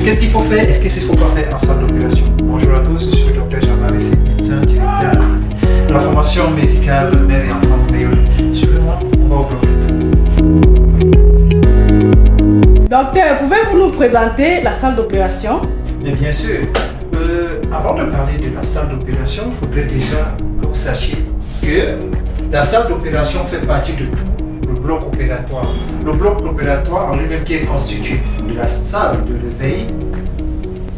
Qu'est-ce qu'il faut faire et qu'est-ce qu'il ne faut pas faire en salle d'opération? Bonjour à tous, je suis le docteur Jean Alessi, médecin directeur de la formation médicale mère et enfant Bayonne. Suivez-moi, on va au bloc. Docteur, pouvez-vous nous présenter la salle d'opération? Bien sûr, avant de parler de la salle d'opération, il faudrait déjà que vous sachiez que la salle d'opération fait partie de tout le bloc opératoire. Le bloc opératoire en lui-même qui est constitué de la salle de réveil,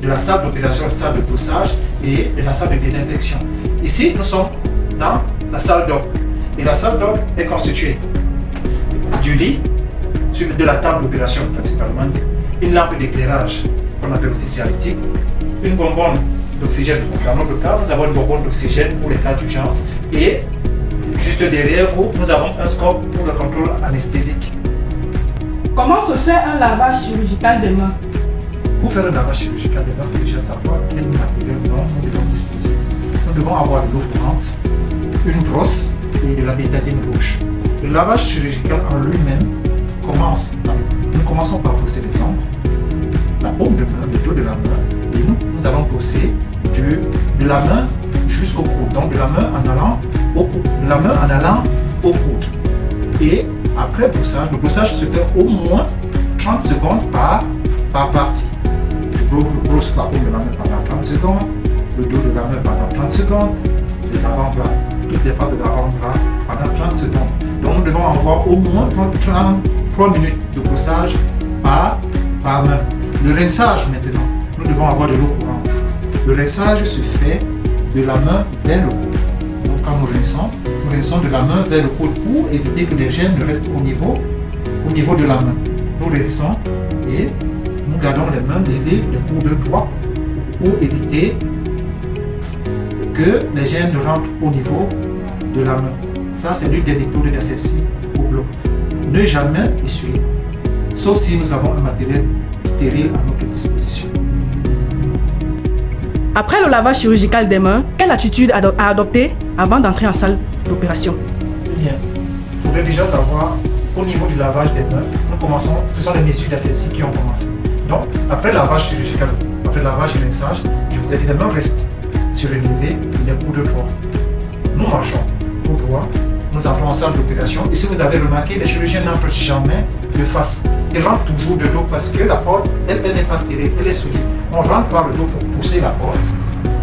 de la salle d'opération, la salle de brossage et de la salle de désinfection. Ici, nous sommes dans la salle d'op. Et la salle d'op est constituée du lit, de la table d'opération principalement, une lampe d'éclairage qu'on appelle aussi cialytique, une bonbonne d'oxygène. Dans notre cas, nous avons une bonbonne d'oxygène pour les cas d'urgence et juste derrière vous, nous avons un scope pour le contrôle anesthésique. Comment se fait un lavage chirurgical des mains? Pour faire un lavage chirurgical des mains, il faut déjà savoir quel matériel nous devons disposer. Nous devons avoir de l'eau courante, une brosse et de la bétadine rouge. Le lavage chirurgical en lui-même commence. Nous commençons par brosser les ongles, la paume de main, le dos de la main, et nous allons brosser de la main jusqu'au coude, donc de la main en allant au coude, de la main en allant au coude. Et après brossage, le brossage se fait au moins 30 secondes par partie. Je brosse la paume de la main pendant 30 secondes, le dos de la main pendant 30 secondes, les avant-bras, toutes les faces de l'avant-bras pendant 30 secondes. Donc nous devons avoir au moins 3 minutes de brossage par main. Le rinçage maintenant, nous devons avoir de l'eau courante. Le rinçage se fait de la main vers le coude. Donc quand nous rinçons de la main vers le coude pour éviter que les gènes ne restent au niveau de la main. Nous rinçons et nous gardons les mains levées, le coude droit, pour éviter que les gènes ne rentrent au niveau de la main. Ça, c'est l'une des méthodes d'asepsie au bloc. Ne jamais essuyer, sauf si nous avons un matériel stérile à notre disposition. Après le lavage chirurgical des mains, quelle attitude à adopter avant d'entrer en salle d'opération? Bien, il faudrait déjà savoir au niveau du lavage des mains, ce sont les mesures d'asepsie qui ont commencé. Donc, après le lavage chirurgical, après le lavage et rinçage, je vous ai dit les mains restent surélevées, les coudes droits. Nous marchons au droit, nous entrons en salle d'opération. Et si vous avez remarqué, les chirurgiens n'entrent jamais de face. Ils rentrent toujours de dos parce que la porte, elle n'est pas stérile, elle est souillée. On rentre par le dos pour pousser la porte,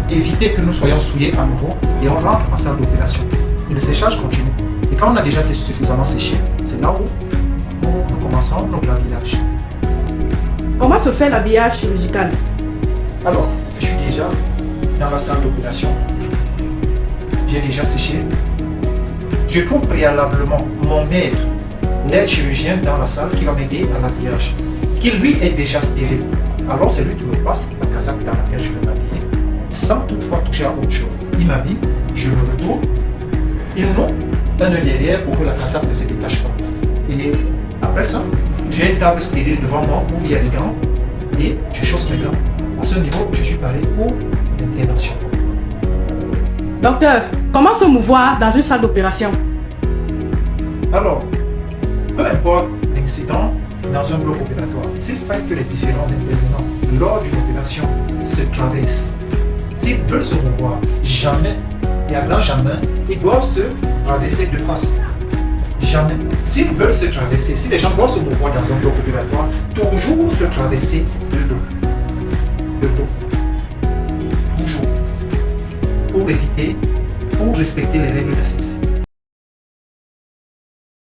éviter que nous soyons souillés à nouveau et on rentre en salle d'opération. Et le séchage continue. Et quand on a déjà suffisamment séché, c'est là où nous commençons notre habillage. Comment se fait l'habillage chirurgical? Alors, je suis déjà dans la salle d'opération. J'ai déjà séché. Je trouve préalablement mon maître, l'aide chirurgien dans la salle qui va m'aider à l'habillage, qui lui est déjà stérile. Alors c'est lui qui me passe la casaque dans laquelle je vais m'habiller, sans toutefois toucher à autre chose. Il m'habille, je me retourne, il noue un œil derrière pour que la casaque ne se détache pas. Et après ça, j'ai une table stérile devant moi où il y a des gants et je chausse mes gants. À ce niveau, je suis paré pour l'intervention. Docteur, comment se mouvoir dans une salle d'opération? Alors, peu importe l'incident dans un bloc opératoire, s'il fait que les différents intervenants lors d'une opération se traversent, s'ils veulent se mouvoir, jamais et à grand jamais, ils doivent se traverser de face. Jamais. S'ils veulent se traverser, si les gens doivent se mouvoir dans un bloc opératoire, toujours se traverser de dos. De dos. Toujours. Pour respecter les règles d'asepsie.